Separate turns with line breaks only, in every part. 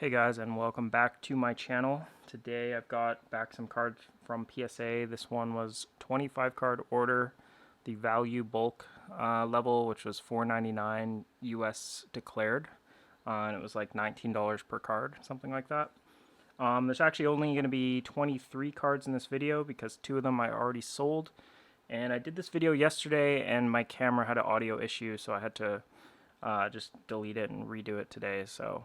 Hey guys, and welcome back to my channel. Today I've got back some cards from PSA. This one was 25 card order, the value bulk level, which was $4.99 US declared, and it was like $19 per card, something like that. There's actually only going to be 23 cards in this video because 2 of them I already sold, and I did this video yesterday and my camera had an audio issue, so I had to just delete it and redo it today. So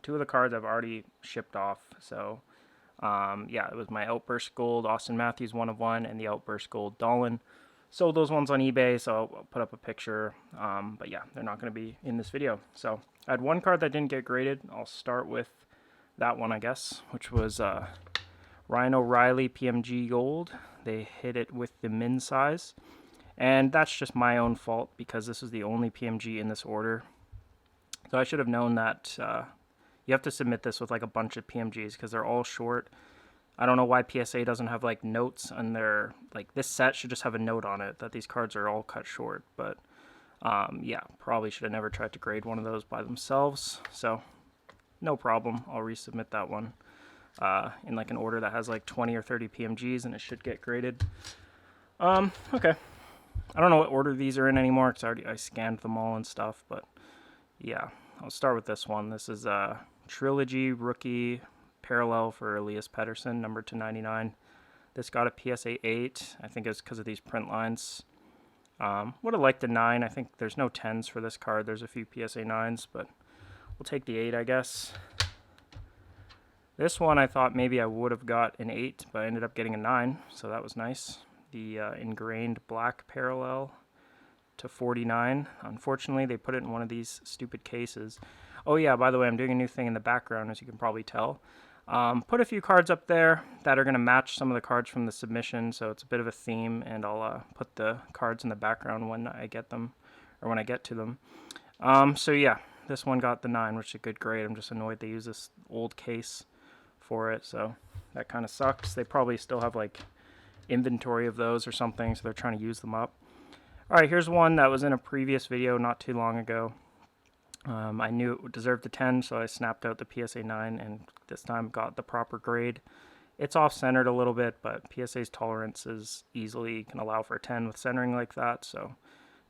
2 of the cards I've already shipped off. So yeah, it was my Outburst Gold Austin Matthews 1 of 1 and the Outburst Gold Dolan. Sold those ones on eBay, so I'll put up a picture. But yeah, they're not going to be in this video. So I had 1 card that didn't get graded. I'll start with that one, I guess, which was Ryan O'Reilly PMG Gold. They hit it with the min size. And that's just my own fault because this is the only PMG in this order. So I should have known that you have to submit this with like a bunch of PMGs because they're all short. I don't know why PSA doesn't have like notes on their, like this set should just have a note on it that these cards are all cut short. But yeah, probably should have never tried to grade one of those by themselves. So no problem, I'll resubmit that one in like an order that has like 20 or 30 PMGs and it should get graded. Okay. I don't know what order these are in anymore because I scanned them all and stuff, but yeah, I'll start with this one. This is a Trilogy Rookie Parallel for Elias Pettersson, number 299. This got a PSA 8. I think it's because of these print lines. Would have liked a 9. I think there's no 10s for this card. There's a few PSA 9s, but we'll take the 8, I guess. This one I thought maybe I would have got an 8, but I ended up getting a 9, so that was nice. The ingrained black parallel to 49. Unfortunately, they put it in one of these stupid cases. Oh yeah, by the way, I'm doing a new thing in the background, as you can probably tell. Put a few cards up there that are going to match some of the cards from the submission, so it's a bit of a theme, and I'll put the cards in the background when I get them, or when I get to them. So yeah, this one got the 9, which is a good grade. I'm just annoyed they use this old case for it, so that kind of sucks. They probably still have like inventory of those or something, so they're trying to use them up. Alright, here's one that was in a previous video not too long ago. I knew it deserved a 10, so I snapped out the PSA 9 and this time got the proper grade. It's off-centered a little bit, but PSA's tolerance is easily can allow for a 10 with centering like that, so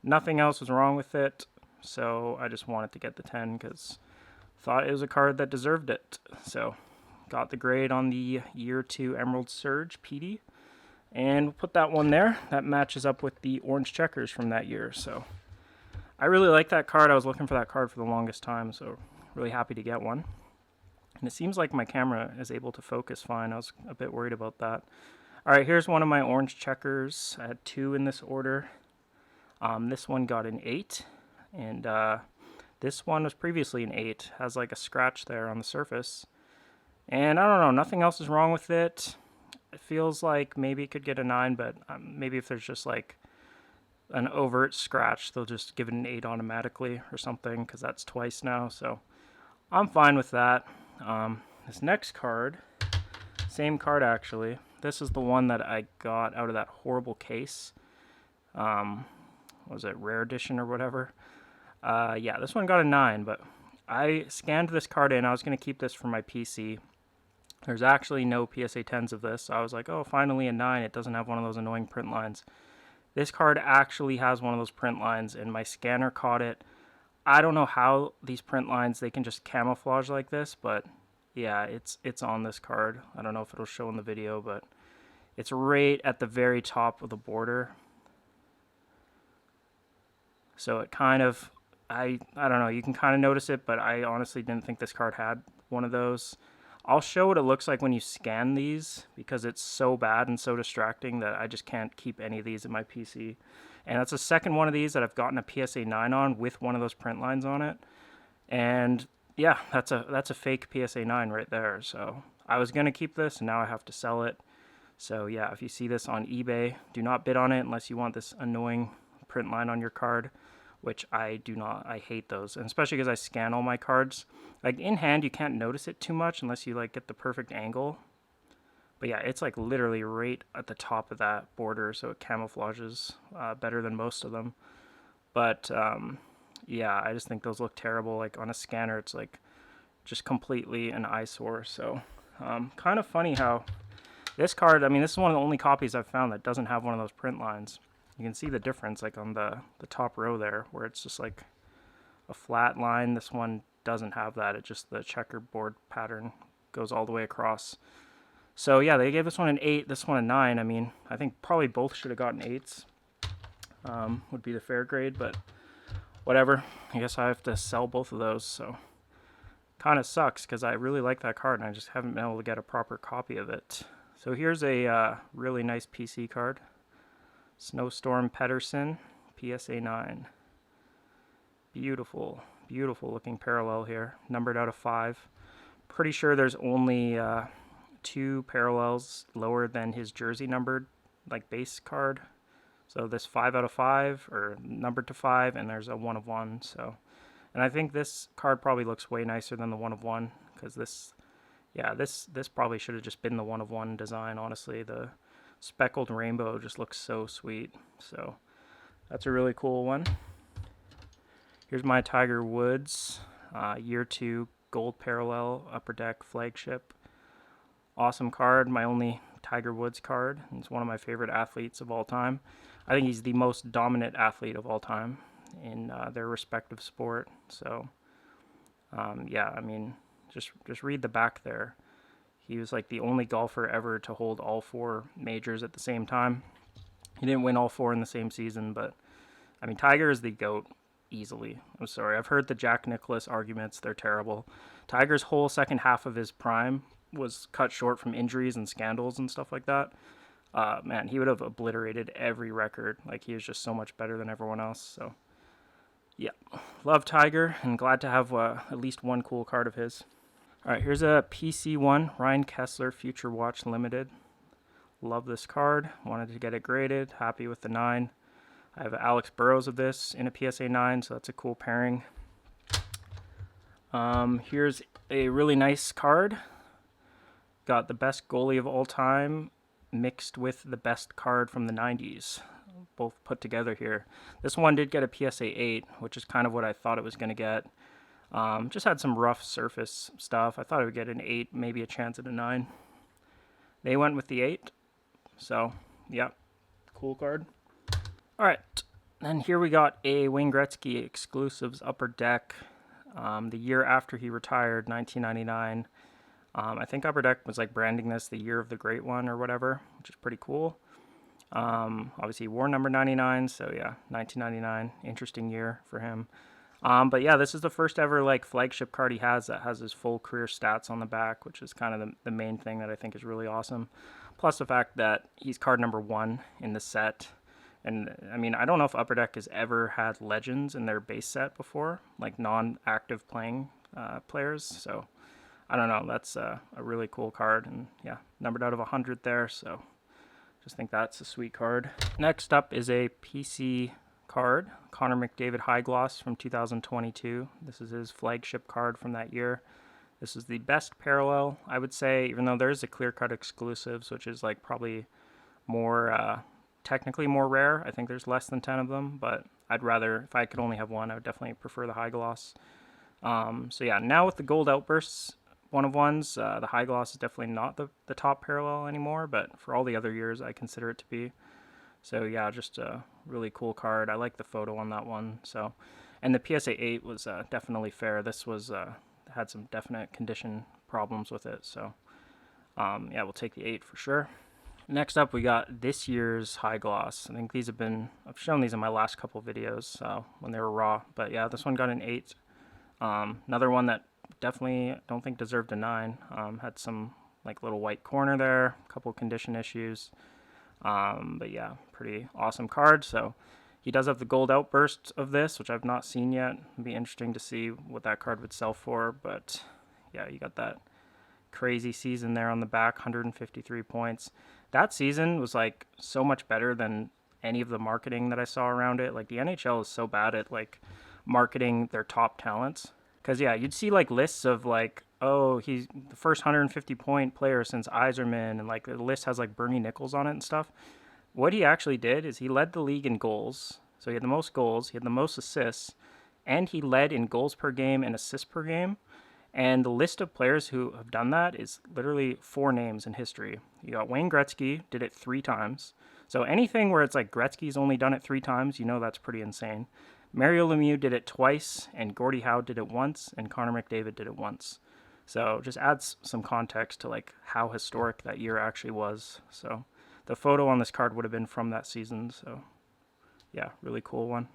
nothing else was wrong with it, so I just wanted to get the 10 because thought it was a card that deserved it. So got the grade on the Year 2 Emerald Surge PD. And we'll put that one there. That matches up with the orange checkers from that year. So I really like that card. I was looking for that card for the longest time, so really happy to get one. And it seems like my camera is able to focus fine. I was a bit worried about that. Alright, here's one of my orange checkers. I had 2 in this order. This one got an 8. And this one was previously an 8. Has like a scratch there on the surface. And I don't know, nothing else is wrong with it. It feels like maybe it could get a 9, but maybe if there's just like an overt scratch, they'll just give it an 8 automatically or something, because that's twice now, so I'm fine with that. This next card, same card actually. This is the one that I got out of that horrible case. Was it Rare Edition or whatever? Yeah, this one got a 9, but I scanned this card in. I was going to keep this for my PC. There's actually no PSA 10s of this, so I was like, oh, finally a 9. It doesn't have one of those annoying print lines. This card actually has one of those print lines, and my scanner caught it. I don't know how these print lines, they can just camouflage like this, but yeah, it's on this card. I don't know if it'll show in the video, but it's right at the very top of the border. So it kind of, I don't know, you can kind of notice it, but I honestly didn't think this card had one of those. I'll show what it looks like when you scan these because it's so bad and so distracting that I just can't keep any of these in my PC. And that's the second one of these that I've gotten a PSA 9 on with one of those print lines on it. And yeah, that's a fake PSA 9 right there. So I was going to keep this and now I have to sell it. So yeah, if you see this on eBay, do not bid on it unless you want this annoying print line on your card, which I do not. I hate those, and especially because I scan all my cards. Like in hand, you can't notice it too much unless you like get the perfect angle. But yeah, it's like literally right at the top of that border, so it camouflages better than most of them. But yeah, I just think those look terrible. Like on a scanner, it's like just completely an eyesore. So kind of funny how this card, I mean, this is one of the only copies I've found that doesn't have one of those print lines. You can see the difference like on the top row there, where it's just like a flat line. This one doesn't have that. It just, the checkerboard pattern goes all the way across. So yeah, they gave this one an 8, this one a 9. I mean, I think probably both should have gotten 8s. Would be the fair grade, but whatever. I guess I have to sell both of those, so kind of sucks because I really like that card and I just haven't been able to get a proper copy of it. So here's a really nice PC card. Snowstorm Pedersen, PSA 9. Beautiful, beautiful looking parallel here. Numbered out of 5. Pretty sure there's only 2 parallels lower than his jersey numbered, like base card. So this 5 out of 5, or numbered to 5, and there's a 1 of 1. So, and I think this card probably looks way nicer than the 1 of 1, because this, yeah, this probably should have just been the 1 of 1 design. Honestly, the speckled rainbow just looks so sweet. So that's a really cool one. Here's my Tiger Woods year 2 gold parallel upper deck flagship. Awesome card. My only Tiger Woods card. He's one of my favorite athletes of all time. I think he's the most dominant athlete of all time in their respective sport. So yeah, I mean, just read the back there. He was like the only golfer ever to hold all 4 majors at the same time. He didn't win all 4 in the same season, but I mean, Tiger is the GOAT easily. I'm sorry, I've heard the Jack Nicklaus arguments. They're terrible. Tiger's whole second half of his prime was cut short from injuries and scandals and stuff like that. Man, he would have obliterated every record. Like, he is just so much better than everyone else. So yeah, love Tiger and glad to have at least one cool card of his. All right, here's a PC one, Ryan Kessler Future Watch Limited. Love this card. Wanted to get it graded. Happy with the 9. I have Alex Burrows of this in a PSA 9, so that's a cool pairing. Here's a really nice card. Got the best goalie of all time mixed with the best card from the 90s. Both put together here. This one did get a PSA 8, which is kind of what I thought it was going to get. Just had some rough surface stuff. I thought it would get an 8, maybe a chance at a 9. They went with the 8. So, yeah, cool card. All right, and here we got a Wayne Gretzky exclusives upper deck. The year after he retired, 1999. I think Upper Deck was like branding this the year of the great one or whatever, which is pretty cool. Obviously, he wore number 99, so yeah, 1999, interesting year for him. But yeah, this is the first ever like flagship card he has that has his full career stats on the back, which is kind of the main thing that I think is really awesome. Plus the fact that he's card number 1 in the set. And I mean, I don't know if Upper Deck has ever had legends in their base set before, like non-active playing players. So I don't know. That's a really cool card, and yeah, numbered out of 100 there. So just think that's a sweet card. Next up is a PC card, Connor McDavid High Gloss from 2022. This is his flagship card from that year. This is the best parallel, I would say, even though there's a clear-cut exclusives, which is like probably more technically more rare. I think there's less than 10 of them, but I'd rather, if I could only have one, I would definitely prefer the high gloss. So yeah, now with the gold outbursts, 1 of 1s, the high gloss is definitely not the top parallel anymore, but for all the other years, I consider it to be. So yeah, just a really cool card. I like the photo on that one. So, and the PSA 8 was definitely fair. This was had some definite condition problems with it. So yeah, we'll take the 8 for sure. Next up, we got this year's high gloss. I think these have been, I've shown these in my last couple videos when they were raw. But yeah, this one got an 8. Another one that definitely don't think deserved a 9. Had some like little white corner there, a couple condition issues. But yeah, pretty awesome card. So he does have the gold outburst of this, which I've not seen yet. It'd be interesting to see what that card would sell for. But yeah, you got that crazy season there on the back, 153 points. That season was like so much better than any of the marketing that I saw around it. Like the NHL is so bad at like marketing their top talents. Because yeah, you'd see like lists of like, oh, he's the first 150 point player since Yzerman, and like the list has like Bernie Nichols on it and stuff. What he actually did is he led the league in goals. So he had the most goals, he had the most assists, and he led in goals per game and assists per game. And the list of players who have done that is literally 4 names in history. You got Wayne Gretzky, did it 3 times. So anything where it's like Gretzky's only done it 3 times, you know that's pretty insane. Mario Lemieux did it twice, and Gordie Howe did it once, and Connor McDavid did it once. So just adds some context to like how historic that year actually was. So the photo on this card would have been from that season. So yeah, really cool one.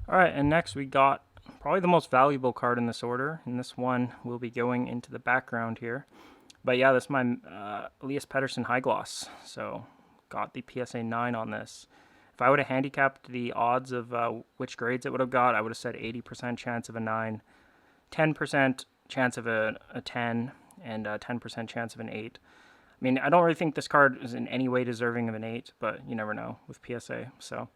All right, and next we got probably the most valuable card in this order, and this one will be going into the background here. But yeah, this is my Elias Pettersson High Gloss. So got the PSA 9 on this. If I would have handicapped the odds of which grades it would have got, I would have said 80% chance of a 9, 10% chance of a 10, and 10% chance of an 8. I mean, I don't really think this card is in any way deserving of an 8, but you never know with PSA. So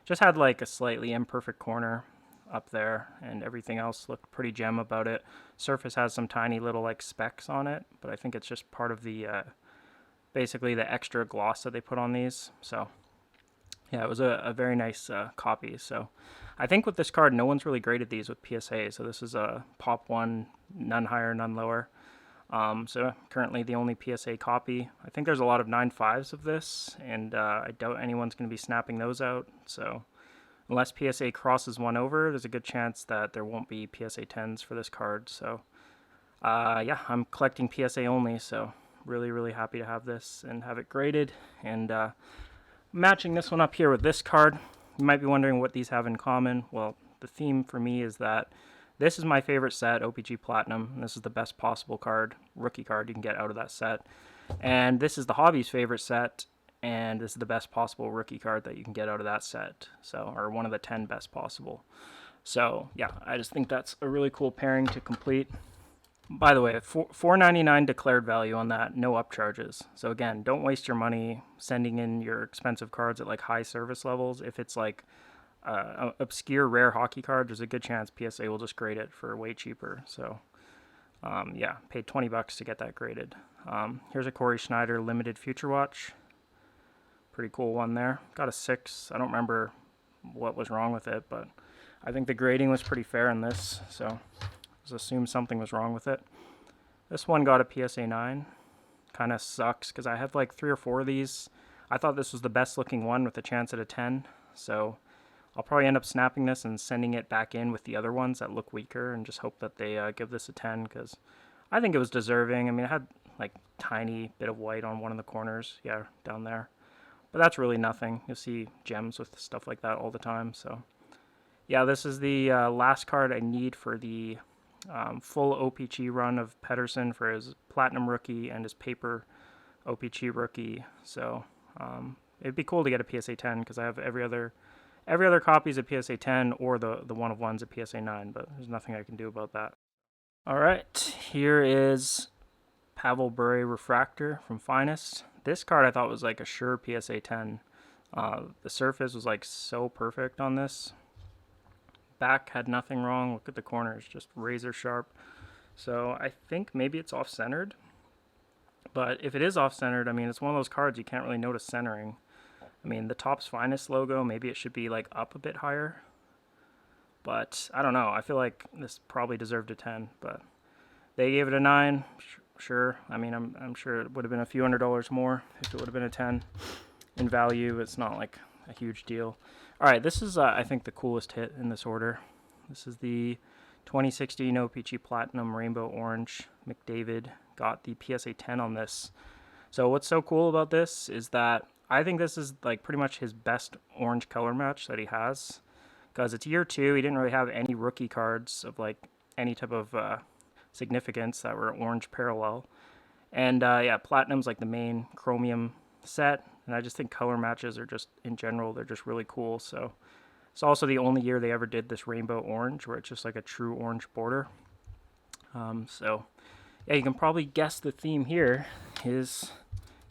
just had like a slightly imperfect corner up there, and everything else looked pretty gem about it. Surface has some tiny little like specks on it, but I think it's just part of the basically the extra gloss that they put on these. So yeah, it was a very nice copy. So I think with this card, no one's really graded these with PSA. So this is a pop 1, none higher, none lower. So currently the only PSA copy. I think there's a lot of 9.5s of this, and I doubt anyone's going to be snapping those out. So unless PSA crosses one over, there's a good chance that there won't be PSA 10s for this card. So yeah, I'm collecting PSA only, so really, really happy to have this and have it graded. And matching this one up here with this card, you might be wondering what these have in common. Well, the theme for me is that this is my favorite set, OPG Platinum, and this is the best possible card, rookie card you can get out of that set. And this is the hobby's favorite set, and this is the best possible rookie card that you can get out of that set. So, or one of the 10 best possible. So yeah, I just think that's a really cool pairing to complete. By the way, $4.99 declared value on that, no upcharges. So again, don't waste your money sending in your expensive cards at like high service levels. If it's like obscure rare hockey card, there's a good chance PSA will just grade it for way cheaper. So yeah, paid $20 to get that graded. Here's a Corey Schneider limited Future Watch. Pretty cool one there. Got a 6. I don't remember what was wrong with it, but I think the grading was pretty fair in this, so just assume something was wrong with it. This one got a PSA 9. Kind of sucks because I have like 3 or 4 of these. I thought this was the best looking one with a chance at a 10, so I'll probably end up snapping this and sending it back in with the other ones that look weaker and just hope that they give this a 10, because I think it was deserving. I mean, it had like tiny bit of white on one of the corners, yeah, down there. But that's really nothing. You'll see gems with stuff like that all the time. So yeah, this is the last card I need for the full OPG run of Pettersson for his Platinum rookie and his paper OPG rookie. So it'd be cool to get a PSA 10 because I have every other copy's a PSA 10 or the one of one's a PSA 9, but there's nothing I can do about that. All right, here is Pavel Bure Refractor from Finest. This card I thought was like a sure PSA 10. The surface was like so perfect on this. Back had nothing wrong. Look at the corners, just razor sharp. So I think maybe it's off-centered. But if it is off-centered, I mean, it's one of those cards you can't really notice centering. I mean, the Topps Finest logo, maybe it should be like up a bit higher. But I don't know. I feel like this probably deserved a 10, but they gave it a 9. Sure. I mean, I'm sure it would have been a few $100s more if it would have been a 10 in value. It's not like a huge deal. All right, this is I think the coolest hit in this order. This is the 2016 OPG Platinum Rainbow Orange McDavid. Got the PSA 10 on this. So what's so cool about this is that I think this is like pretty much his best orange color match that he has, because it's year 2. He didn't really have any rookie cards of like any type of significance that were orange parallel. And yeah, Platinum's like the main chromium set, and I just think color matches are just, in general, they're just really cool. So it's also the only year they ever did this rainbow orange, where it's just like a true orange border. So yeah, you can probably guess the theme here is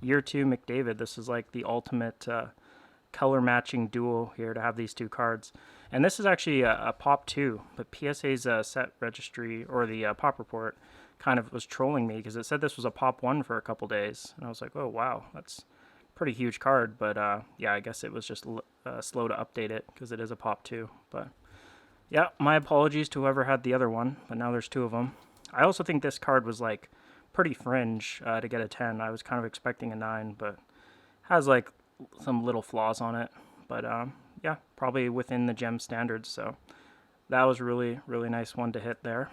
year 2 McDavid. This is like the ultimate color matching duo here to have these two cards. And this is actually a pop 2, but PSA's set registry, or the pop report, kind of was trolling me because it said this was a pop 1 for a couple days. And I was like, oh wow, that's a pretty huge card. But yeah, I guess it was just slow to update it because it is a pop 2. But Yeah, my apologies to whoever had the other one, but now there's two of them. I also think this card was like pretty fringe to get a 10. I was kind of expecting a 9, but has like some little flaws on it. But yeah, probably within the gem standards. So that was really, really nice one to hit there.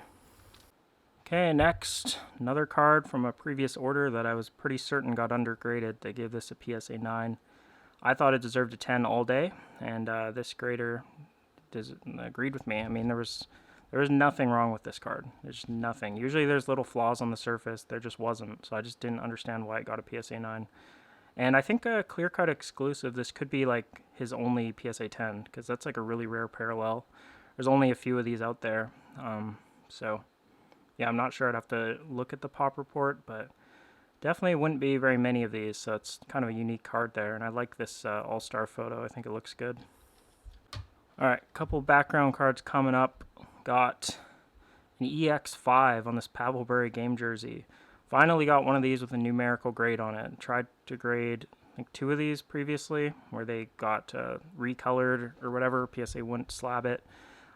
Okay, next, another card from a previous order that I was pretty certain got undergraded. They gave this a PSA 9. I thought it deserved a 10 all day, and this grader agreed with me. I mean, there was nothing wrong with this card. There's nothing. Usually there's little flaws on the surface. There just wasn't. So I just didn't understand why it got a PSA 9. And I think a clear cut exclusive, this could be like his only PSA 10, because that's like a really rare parallel. There's only a few of these out there. So yeah, I'm not sure. I'd have to look at the pop report, but definitely wouldn't be very many of these. So it's kind of a unique card there. And I like this all-star photo. I think it looks good. All right, couple background cards coming up. Got an EX5 on this Pavelbury game jersey. Finally got one of these with a numerical grade on it. Tried to grade, I think, 2 of these previously, where they got recolored or whatever. PSA wouldn't slab it.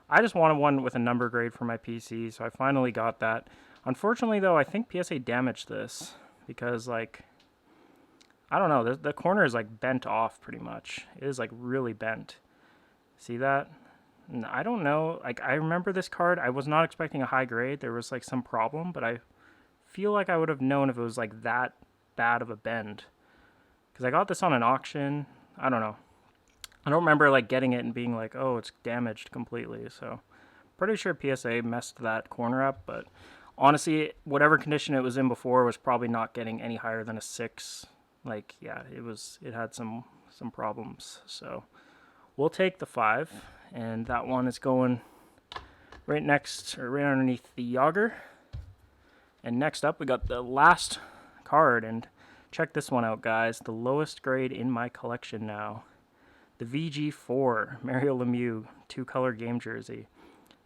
I just wanted one with a number grade for my PC, so I finally got that. Unfortunately, though, I think PSA damaged this because, like, I don't know, the corner is like bent off pretty much. It is like really bent. See that? And I don't know. Like, I remember this card. I was not expecting a high grade. There was like some problem, but I feel like I would have known if it was like that bad of a bend. Because I got this on an auction. I don't know. I don't remember like getting it and being like, oh, it's damaged completely. So pretty sure PSA messed that corner up. But honestly, whatever condition it was in before was probably not getting any higher than a 6. Like, yeah, it had some problems. So we'll take the 5, and that one is going right next, or right underneath the Yager. And next up, we got the last card, and check this one out, guys. The lowest grade in my collection now. The VG4 Mario Lemieux 2-color game jersey.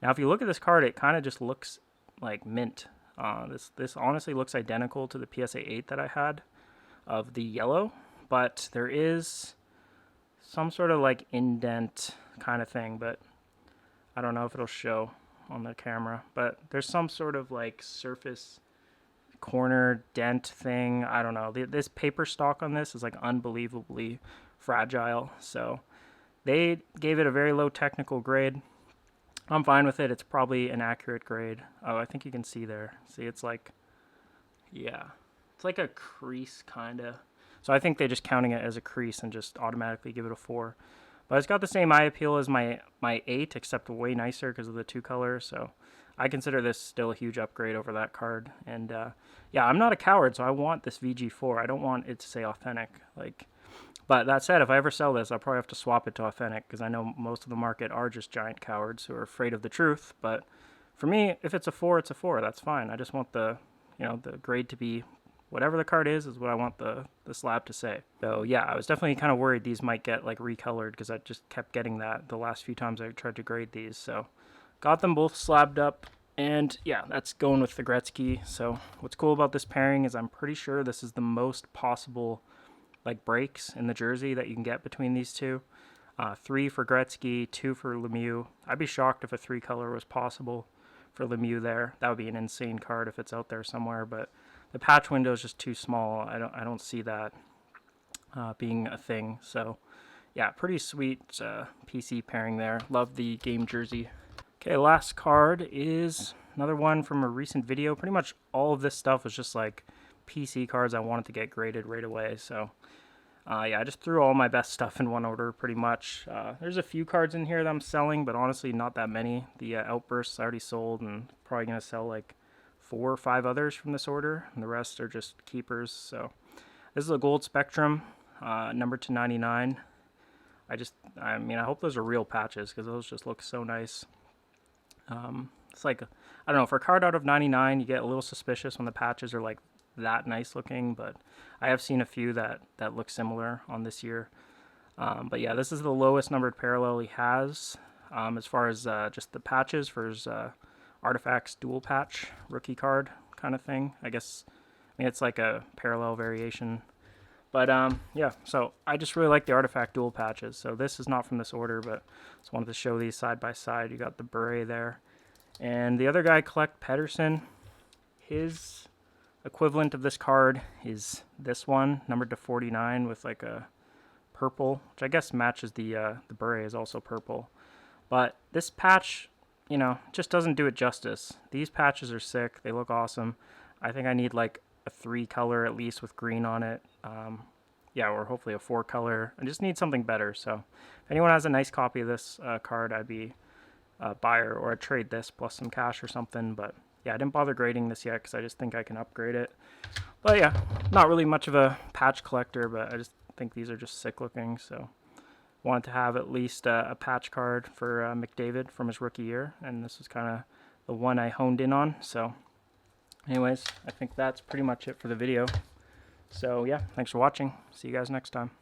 Now, if you look at this card, it kind of just looks like mint. This honestly looks identical to the PSA 8 that I had of the yellow, but there is some sort of like indent kind of thing, but I don't know if it'll show on the camera, but there's some sort of like surface corner dent thing. I don't know. This paper stock on this is like unbelievably fragile, so they gave it a very low technical grade. I'm fine with it. It's probably an accurate grade. Oh, I think you can see there. See, it's like, yeah, it's like a crease kind of. So I think they're just counting it as a crease and just automatically give it a 4. But it's got the same eye appeal as my 8, except way nicer because of the 2 colors. So I consider this still a huge upgrade over that card. And yeah, I'm not a coward, so I want this VG4. I don't want it to say authentic. But that said, if I ever sell this, I'll probably have to swap it to authentic because I know most of the market are just giant cowards who are afraid of the truth. But for me, if it's a 4, it's a 4. That's fine. I just want the grade to be whatever the card is what I want the slab to say. So yeah, I was definitely kind of worried these might get like recolored because I just kept getting that the last few times I tried to grade these. So got them both slabbed up, and yeah, that's going with the Gretzky. So what's cool about this pairing is I'm pretty sure this is the most possible like breaks in the jersey that you can get between these two. 3 for Gretzky, 2 for Lemieux. I'd be shocked if a 3-color was possible for Lemieux there. That would be an insane card if it's out there somewhere, but the patch window is just too small. I don't see that being a thing. So yeah, pretty sweet PC pairing there. Love the game jersey. Okay, last card is another one from a recent video. Pretty much all of this stuff was just like PC cards I wanted to get graded right away. So yeah, I just threw all my best stuff in one order pretty much. There's a few cards in here that I'm selling, but honestly not that many. The Outbursts I already sold, and probably going to sell like 4 or 5 others from this order, and the rest are just keepers. So this is a gold Spectrum, number 299. I mean, I hope those are real patches because those just look so nice. It's like, I don't know, for a card out of 99, you get a little suspicious when the patches are like that nice looking, but I have seen a few that look similar on this year. But yeah, this is the lowest numbered parallel he has as far as just the patches for his Artifacts dual patch rookie card kind of thing. I mean, it's like a parallel variation, But yeah, so I just really like the Artifact dual patches. So this is not from this order, but just wanted to show these side by side. You got the beret there. And the other guy, Collect Pedersen, his equivalent of this card is this one, numbered to 49 with like a purple, which I guess matches the beret is also purple. But this patch, you know, just doesn't do it justice. These patches are sick. They look awesome. I think I need like a 3 color at least with green on it. Yeah, or hopefully a 4 color. I just need something better. So if anyone has a nice copy of this card, I'd be a buyer, or I'd trade this plus some cash or something. But yeah, I didn't bother grading this yet because I just think I can upgrade it. But yeah, not really much of a patch collector, but I just think these are just sick looking. So wanted to have at least a patch card for McDavid from his rookie year, and this was kind of the one I honed in on. So anyways, I think that's pretty much it for the video. So yeah, thanks for watching. See you guys next time.